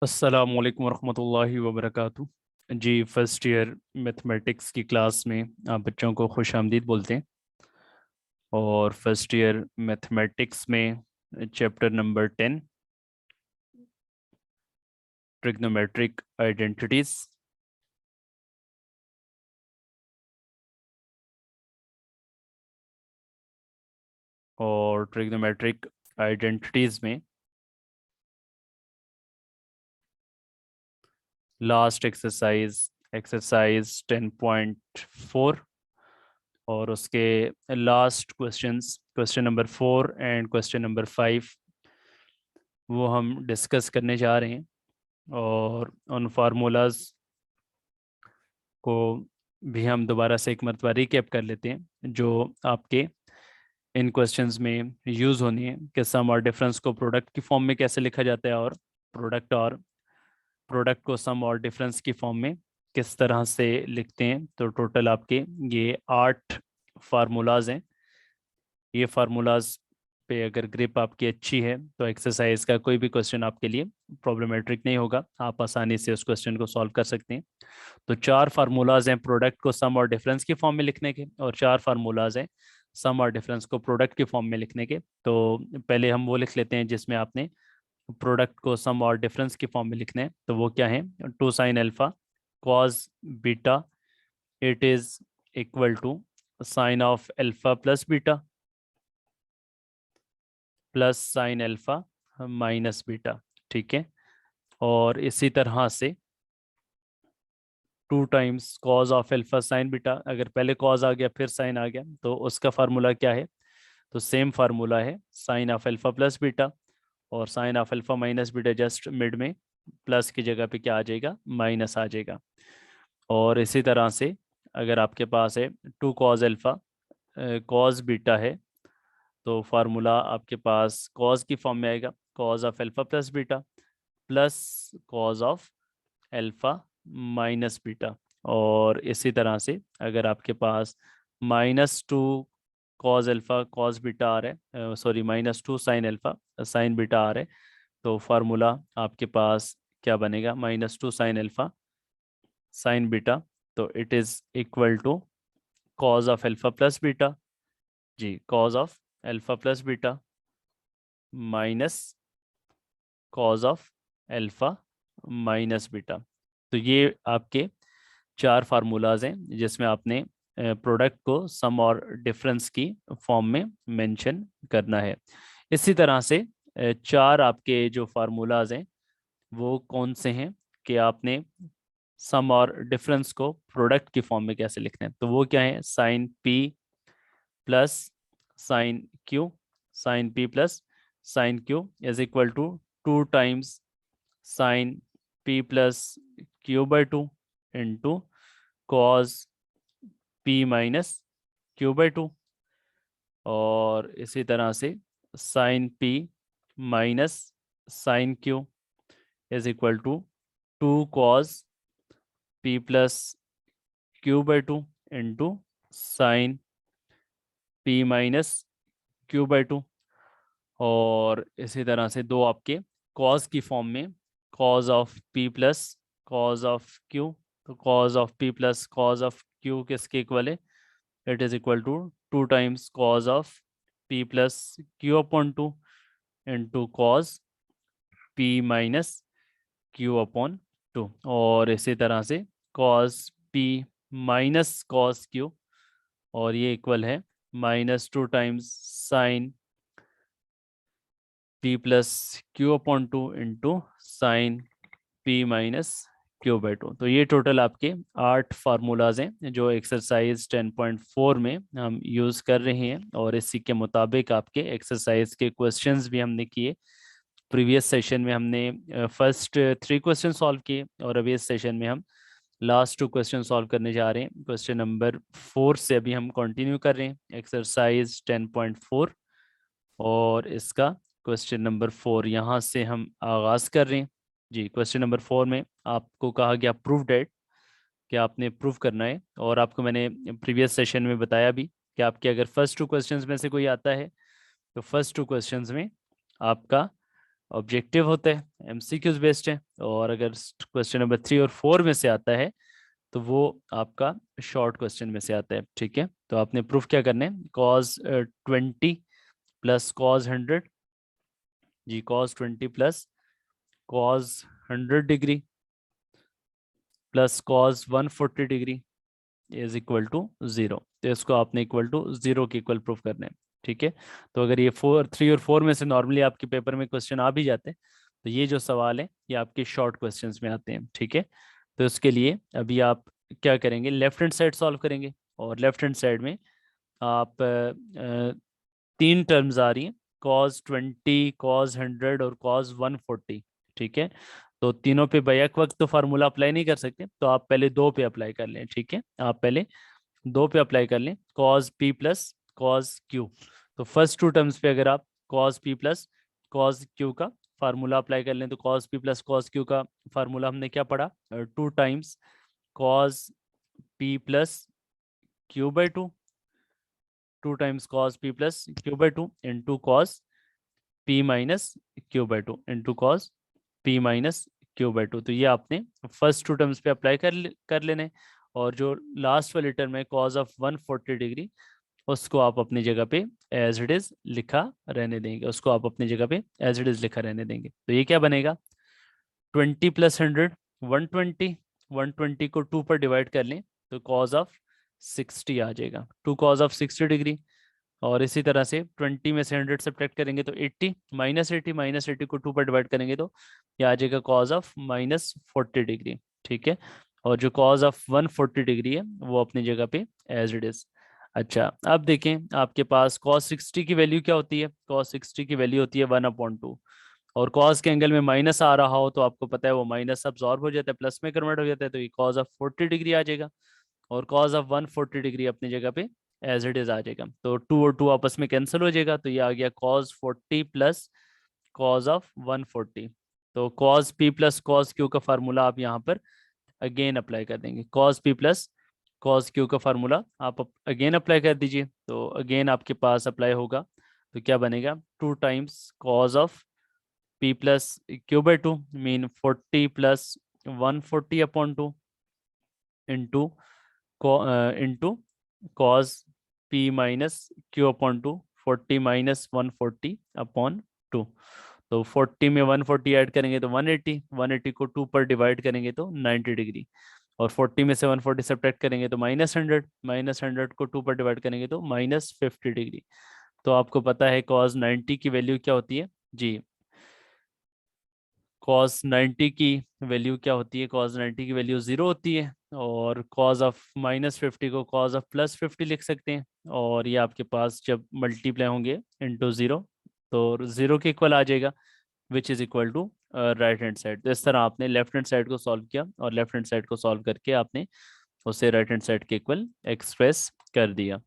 अस्सलाम वालेकुम रहमतुल्लाहि व बरकातुहू। जी, फर्स्ट ईयर मैथमेटिक्स की क्लास में आप बच्चों को खुश आमदीद बोलते हैं। और फर्स्ट ईयर मैथमेटिक्स में चैप्टर नंबर 10, ट्रिग्नोमेट्रिक आइडेंटिटीज। और ट्रिग्नोमेट्रिक आइडेंटिटीज में लास्ट एक्सरसाइज एक्सरसाइज 10.4 और उसके last questions, question number 4 and question number 5, वो हम डिस्कस करने जा रहे हैं। और उन फार्मूलाज को भी हम दोबारा से एक मरतबा रिकैप कर लेते हैं जो आपके इन क्वेश्चंस में यूज़ होनी है कि सम और डिफरेंस को प्रोडक्ट की फॉर्म में कैसे लिखा जाता है, और प्रोडक्ट को सम और डिफरेंस की फॉर्म में किस तरह से लिखते हैं। तो टोटल आपके ये 8 फार्मूलाज हैं। ये फार्मूलाज पे अगर ग्रिप आपकी अच्छी है तो एक्सरसाइज का कोई भी क्वेश्चन आपके लिए प्रॉब्लमेट्रिक नहीं होगा, आप आसानी से उस क्वेश्चन को सॉल्व कर सकते हैं। तो 4 फार्मूलाज हैं प्रोडक्ट को सम और डिफरेंस की फॉर्म में लिखने के, और 4 फार्मूलाज हैं सम और डिफरेंस को प्रोडक्ट की फॉर्म में लिखने के। तो पहले हम वो लिख लेते हैं जिसमें आपने प्रोडक्ट को सम और डिफरेंस की फॉर्म में लिखना है। तो वो क्या है? 2 sine alpha cos beta it is equal to sine of alpha plus beta plus sine alpha minus beta. ठीक है। और इसी तरह से 2 times cos of alpha sine beta, अगर पहले कॉज आ गया फिर साइन आ गया तो उसका फार्मूला क्या है? तो सेम फार्मूला है sine of alpha plus beta, और sine of alpha minus beta just mid में प्लस की जगह पे क्या आ जाएगा? माइनस आ जाएगा। और इसी तरह से अगर आपके पास है 2 कॉज अल्फा कॉज बीटा है, तो फार्मूला आपके पास कॉज की फॉर्म में आएगा, cos of alpha plus beta plus cos of alpha minus beta. और इसी तरह से अगर आपके पास -2 कॉज अल्फा कॉज बीटा आ रहा है, sorry -2 sine alpha sine beta आ रहा है, तो फार्मूला आपके पास क्या बनेगा? -2 साइन अल्फा साइन बीटा। तो it is equal to cos of alpha plus beta, जी cos of alpha plus beta minus cos of alpha minus beta. तो ये आपके 4 फार्मूलाज हैं जिसमें आपने प्रोडक्ट को सम और डिफरेंस की फॉर्म में मेंशन करना है। इसी तरह से 4 आपके जो फार्मूलाज हैं वो कौन से हैं कि आपने सम और डिफरेंस को प्रोडक्ट की फॉर्म में कैसे लिखना है। तो वो क्या है? Sine P plus sine Q, sine P plus sine Q is equal to 2 times sine P plus Q by 2 into cos P minus Q by 2। और इसी तरह से sine P minus sine Q is equal to 2 cos P plus Q by 2 into sine P minus Q by 2। और इसी तरह से दो आपके कॉज की फॉर्म में, cos of p plus cos of q. तो cos of p plus cos of q किसके इक्वल है? It is equal to 2 times cos of p plus q upon 2 into cos P minus q upon 2। और इसी तरह से cos P minus cos q, और ये equal है -2 times sine P plus q upon 2 into sine P minus Q by 2। तो ये total आपके 8 फार्मूलाज हैं जो एक्सरसाइज 10.4 में हम यूज़ कर रहे हैं। और इसी के मुताबिक आपके एक्सरसाइज के क्वेश्चंस भी हमने किए। प्रीवियस सेशन में हमने फर्स्ट 3 क्वेश्चन सॉल्व किए, और अभी इस सेशन में हम लास्ट 2 क्वेश्चन सॉल्व करने जा रहे हैं। क्वेश्चन नंबर 4 से अभी हम कंटिन्यू कर रहे हैं एक्सरसाइज 10.4, और इसका क्वेश्चन नंबर 4 यहाँ से हम आगाज़ कर रहे हैं। जी, क्वेश्चन नंबर 4 में आपको कहा गया प्रूव डेट, कि आपने प्रूव करना है। और आपको मैंने प्रीवियस सेशन में बताया भी कि आपके अगर फर्स्ट 2 क्वेश्चंस में से कोई आता है तो फर्स्ट 2 क्वेश्चंस में आपका ऑब्जेक्टिव होता है, एमसीक्यूज बेस्ड है, और अगर क्वेश्चन नंबर 3 और 4 में से आता है तो वो आपका शॉर्ट क्वेश्चन में से आता है। ठीक है, तो आपने प्रूफ क्या करना है, कॉज 20 प्लस कॉज 100, जी cos 20 plus cos 100 degree plus cos 140 degree is equal to 0। तो इसको आपने इक्वल टू 0 के इक्वल प्रूफ करना है। ठीक है, तो अगर ये 3 और 4 में से नॉर्मली आपके पेपर में क्वेश्चन आ भी जाते हैं, तो ये जो सवाल है ये आपके शॉर्ट क्वेश्चंस में आते हैं। ठीक है, तो इसके लिए अभी आप क्या करेंगे, लेफ्ट हैंड साइड सॉल्व करेंगे, और लेफ्ट हैंड साइड में आप 3 टर्म्स आ रही हैं, cos 20, cos 100 और cos 140। ठीक है, तो तीनों पे बैक वक्त तो फार्मूला अप्लाई नहीं कर सकते, तो आप पहले दो पे अप्लाई कर लें। ठीक है, आप पहले दो पे अप्लाई कर लें, cos p plus cos q। तो फर्स्ट 2 टर्म्स पे अगर आप cos p plus cos q का फार्मूला अप्लाई कर लें, तो cos p plus cos q का फार्मूला हमने क्या पढ़ा, 2 times cos p plus q/2, 2 times cos p plus q/2 into cos p minus q/2 into cos p minus q/2। तो ये आपने फर्स्ट 2 टर्म्स पे अप्लाई कर लेने, और जो लास्ट वाली टर्म है cos ऑफ 140 डिग्री, उसको आप अपनी जगह पे एज इट इज लिखा रहने देंगे, उसको आप अपनी जगह पे एज इट इज लिखा रहने देंगे। तो ये क्या बनेगा, 20 प्लस 100 120, 120 को 2 पर डिवाइड कर लें तो cos ऑफ 60 आ जाएगा, 2 cos ऑफ 60 डिग्री। और इसी तरह से 20 में से 100 सब्ट्रैक्ट करेंगे तो 80, -80 को 2 पर डिवाइड करेंगे तो ये आ जाएगा cos ऑफ -40 डिग्री। ठीक है, और जो cos ऑफ 140 डिग्री है वो अपनी जगह पे एज इट इज। अच्छा, अब देखें आपके पास cos 60 की वैल्यू क्या होती है, cos 60 की वैल्यू होती है 1/2, और cos के एंगल में माइनस आ रहा हो तो आपको पता है वो माइनस अब्जॉर्ब हो जाता है, प्लस में कन्वर्ट हो जाता है, तो ये cos ऑफ 40 डिग्री आ जाएगा, और cos ऑफ 140 डिग्री अपनी जगह पे एज इट इज आ जाएगा। तो 2 और 2 आपस में कैंसिल हो जाएगा, तो ये आ गया cos 40 प्लस cos ऑफ 140। तो cos p plus cos q का फार्मूला आप यहाँ पर अगेन अप्लाई कर देंगे, cos p plus cos q का फार्मूला आप अगेन अप्लाई कर दीजिए, तो अगेन आपके पास अप्लाई होगा, तो क्या बनेगा, 2 times cos of p plus q/2 mean 40 plus 140/2 into into cos p minus q/2, 40 minus 140/2। तो 40 में 140 ऐड करेंगे तो 180, 180 को 2 पर डिवाइड करेंगे तो 90 डिग्री, और 40 में से 140 सब्ट्रैक्ट करेंगे तो -100, -100 को 2 पर डिवाइड करेंगे तो -50 डिग्री। तो आपको पता है cos 90 की वैल्यू क्या होती है, जी cos 90 की वैल्यू क्या होती है, cos 90 की वैल्यू 0 होती है, और cos ऑफ -50 को cos ऑफ +50 लिख सकते हैं, और ये आपके पास जब मल्टीप्लाई होंगे इनटू 0 तो 0 के इक्वल आ जाएगा, which is equal to right hand side. तो इस तरह आपने लेफ्ट हैंड साइड को सॉल्व किया, और लेफ्ट हैंड साइड को सॉल्व करके आपने उसे राइट हैंड साइड के इक्वल एक्सप्रेस कर दिया।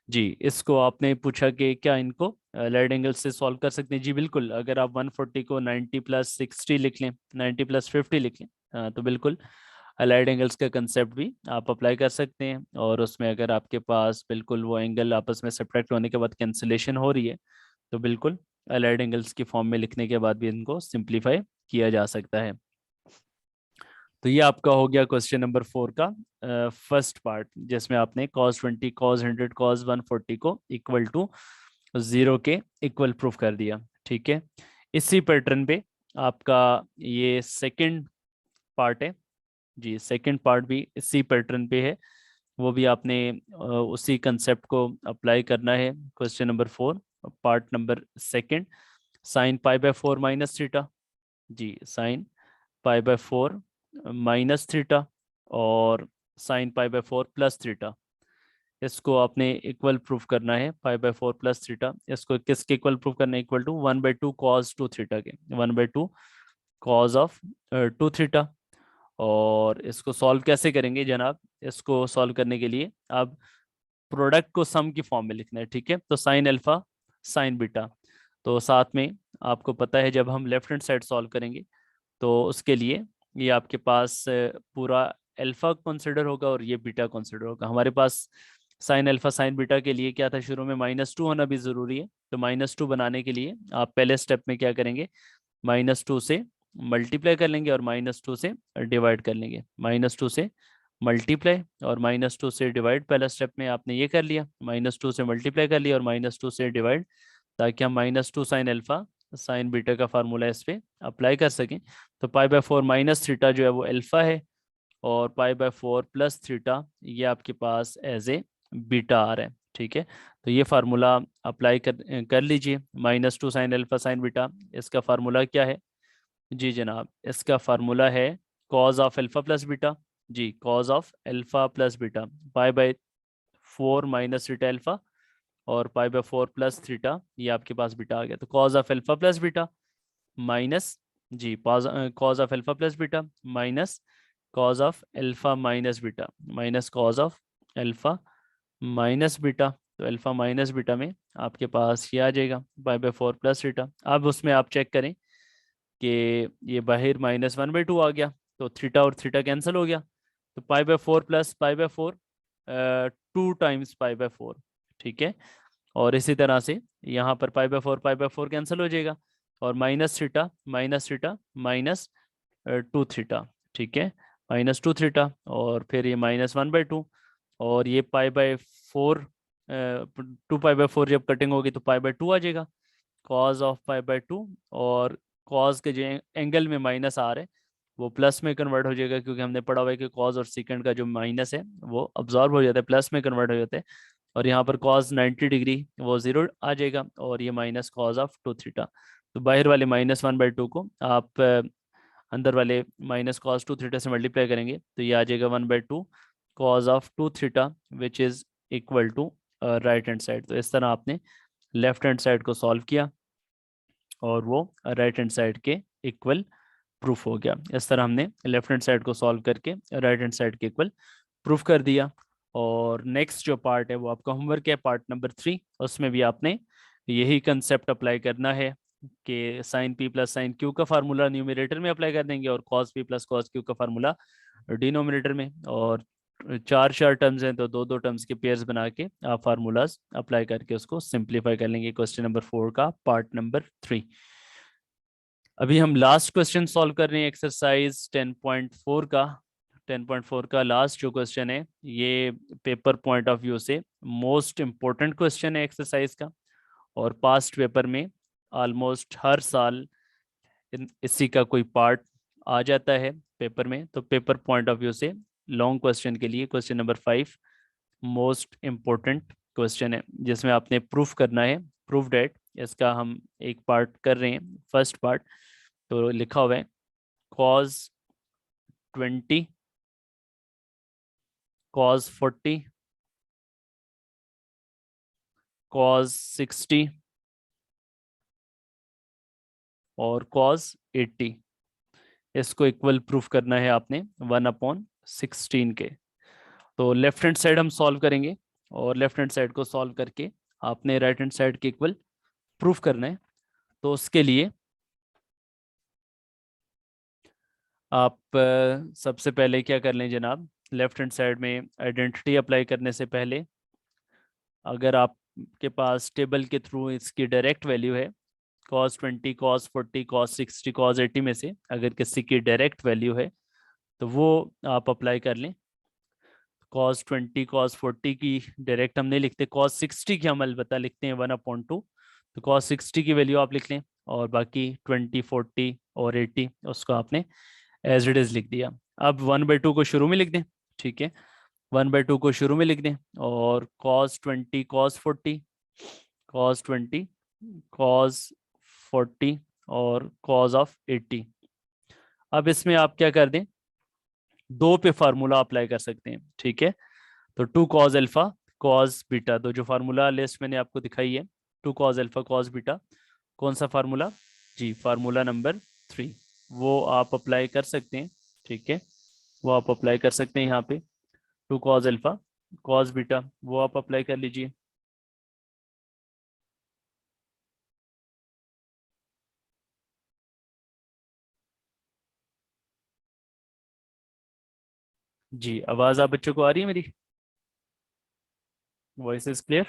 जी, इसको आपने पूछा कि क्या इनको लाइट एंगल से सॉल्व कर सकते हैं, जी बिल्कुल, अगर आप 140 को 90 प्लस 60 लिख लें, 90 प्लस 50 लिख लें, तो बिल्कुल लाइट एंगल्स का कंसेप्ट भी आप अप्लाई कर सकते हैं, और उसमें अगर आपके पास बिल्कुल वो एंगल आपस में सब्ट्रैक्ट होने के बाद कैंसिलेशन हो रही है, तो बिल्कुल लाइट एंगल्स की फॉर्म में लिखने के बाद भी इनको सिंप्लीफाई किया जा सकता है। तो ये आपका हो गया क्वेश्चन नंबर 4 का फर्स्ट पार्ट, जिसमें आपने cos 20, cos 100, cos 140 को इक्वल टू 0 के इक्वल प्रूफ कर दिया। ठीक है, इसी पैटर्न पे आपका ये सेकंड पार्ट है, जी सेकंड पार्ट भी इसी पैटर्न पे है, वो भी आपने उसी कंसेप्ट को अप्लाई करना है। Question number 4 part number second, sine π/4 minus theta, जी साइन π/4 माइनस थीटा और साइन π/4 प्लस थीटा, इसको आपने इक्वल प्रूफ करना है, π/4 प्लस थीटा, इसको किसके इक्वल प्रूफ करना है, इक्वल टू 1/2 cos 2 थीटा के, 1/2 cos ऑफ 2 थीटा। और इसको सॉल्व कैसे करेंगे जनाब, इसको सॉल्व करने के लिए अब प्रोडक्ट को सम की फॉर्म में लिखना है। ठीक है, तो साइन अल्फा साइन बीटा, तो साथ में आपको पता है जब हम लेफ्ट हैंड साइड सॉल्व करेंगे तो उसके लिए ये आपके पास पूरा अल्फा कंसिडर होगा और ये बीटा कंसिडर होगा। हमारे पास साइन अल्फा साइन बीटा के लिए क्या था, शुरू में -2 होना भी ज़रूरी है, तो -2 बनाने के लिए आप पहले स्टेप में क्या करेंगे, -2 से मल्टीप्लाई कर लेंगे और -2 से डिवाइड कर लेंगे। -2 से मल्टीप्लाई और -2 से डिवाइड, पहला स्टेप में आपने ये कर लिया, -2 से मल्टीप्लाई कर लिया और -2 से डिवाइड, ताकि हम -2 साइन अल्फा साइन बीटा का फार्मूला इस पे अप्लाई कर सकें। तो π/4 माइनस थीटा जो है वो अल्फा है, और π/4 प्लस थीटा ये आपके पास एज ए बीटा आ रहा है। ठीक है, तो ये फार्मूला अप्लाई कर लीजिए। -2 साइन अल्फा साइन बीटा, इसका फार्मूला क्या है? जी जनाब, इसका फार्मूला है cos of alpha plus beta. जी, cos of alpha plus beta, π/4 minus theta alpha और π/4 प्लस थीटा, ये आपके पास बीटा आ गया। तो cos of alpha plus beta minus, जी cos of alpha plus beta minus cos of alpha minus beta, minus cos of alpha minus beta. तो alpha minus beta में आपके पास ये आ जाएगा π/4 प्लस थीटा। अब उसमें आप चेक करें कि ये बाहर -1/2 आ गया, तो थीटा और थीटा कैंसिल हो गया, तो π/4 प्लस π/4 2 टाइम्स π/4। ठीक है, और इसी तरह से यहाँ पर π/4 कैंसिल हो जाएगा, और माइनस थीटा -2 थीटा। ठीक है, -2 थीटा, और फिर ये -1/2, और ये π/4 2π/4 जब कटिंग होगी तो π/2 आ जाएगा, कॉज ऑफ π/2, और कॉज के जो एंगल में माइनस आ रहे हैं वो प्लस में कन्वर्ट हो जाएगा, क्योंकि हमने पढ़ा हुआ है कि कॉज और सीकेंड का जो माइनस है वो अब्जॉर्ब हो जाता है, प्लस में कन्वर्ट हो जाता है। और यहाँ पर कॉज 90 डिग्री वो 0 आ जाएगा, और ये माइनस कॉज ऑफ 2 थीटा। तो बाहर वाले -1/2 को आप अंदर वाले माइनस कॉज 2 थीटा से मल्टीप्लाई करेंगे, तो ये आ जाएगा 1/2 cos of 2 theta, which is equal to right hand side. तो इस तरह आपने लेफ्ट हैंड साइड को सॉल्व किया और वो राइट हैंड साइड के इक्वल प्रूफ हो गया। इस तरह हमने लेफ्ट हैंड साइड को सॉल्व करके राइट हैंड साइड के इक्वल प्रूफ कर दिया। और नेक्स्ट जो पार्ट है वो आपका होमवर्क है, पार्ट नंबर 3। उसमें भी आपने यही कंसेप्ट अप्लाई करना है कि sine P plus sine Q का फार्मूला न्यूमरेटर में अप्लाई कर देंगे और cos P plus cos Q का फार्मूला डिनोमिनेटर में। और चार चार टर्म्स हैं तो दो दो टर्म्स के पेयर्स बना के आप फार्मूलाज अप्लाई करके उसको सिंप्लीफाई कर लेंगे। क्वेश्चन नंबर 4 का पार्ट नंबर 3। अभी हम लास्ट क्वेश्चन सॉल्व कर रहे हैं एक्सरसाइज 10.4 का। 10.4 का लास्ट जो क्वेश्चन है ये पेपर पॉइंट ऑफ व्यू से मोस्ट इम्पोर्टेंट क्वेश्चन है एक्सरसाइज का, और पास्ट पेपर में ऑलमोस्ट हर साल इसी का कोई पार्ट आ जाता है पेपर में। तो पेपर पॉइंट ऑफ व्यू से लॉन्ग क्वेश्चन के लिए question number 5 most important question है, जिसमें आपने प्रूफ करना है, प्रूफ डेट। इसका हम एक पार्ट कर रहे हैं, फर्स्ट पार्ट। तो लिखा हुआ है cos 20 cos 40 cos 60 और cos 80, इसको इक्वल प्रूफ करना है आपने 1/16 के। तो लेफ्ट हैंड साइड हम सॉल्व करेंगे, और लेफ्ट हैंड साइड को सॉल्व करके आपने राइट हैंड साइड के इक्वल प्रूफ करना है। तो उसके लिए आप सबसे पहले क्या कर लें जनाब, लेफ्ट हैंड साइड में आइडेंटिटी अप्लाई करने से पहले अगर आपके पास टेबल के थ्रू इसकी डायरेक्ट वैल्यू है, cos 20 cos 40 cos 60 cos 80 में से अगर किसी की डायरेक्ट वैल्यू है तो वो आप अप्लाई कर लें। cos 20 cos 40 की डायरेक्ट हम नहीं लिखते, cos 60 की हम अलबत्ता लिखते हैं 1/2। तो cos 60 की वैल्यू आप लिख लें, और बाकी 20 40 और 80 उसको आपने एज इट इज़ लिख दिया। अब 1/2 को शुरू में लिख दें। ठीक है, 1/2 को शुरू में लिख दें, और cos 20 cos 40 cos 20 cos 40 और cos ऑफ 80। अब इसमें आप क्या कर दें, दो पे फार्मूला अप्लाई कर सकते हैं। ठीक है, तो 2 cos अल्फा cos बीटा, तो जो फार्मूला लिस्ट मैंने आपको दिखाई है 2 cos अल्फा cos बीटा, कौन सा फार्मूला? जी, फार्मूला नंबर 3, वो आप अप्लाई कर सकते हैं। ठीक है, वो आप अप्लाई कर सकते हैं यहाँ पे 2 cos अल्फा cos बीटा, वो आप अप्लाई कर लीजिए। जी, आवाज़ आप बच्चों को आ रही है मेरी? Voice is clear?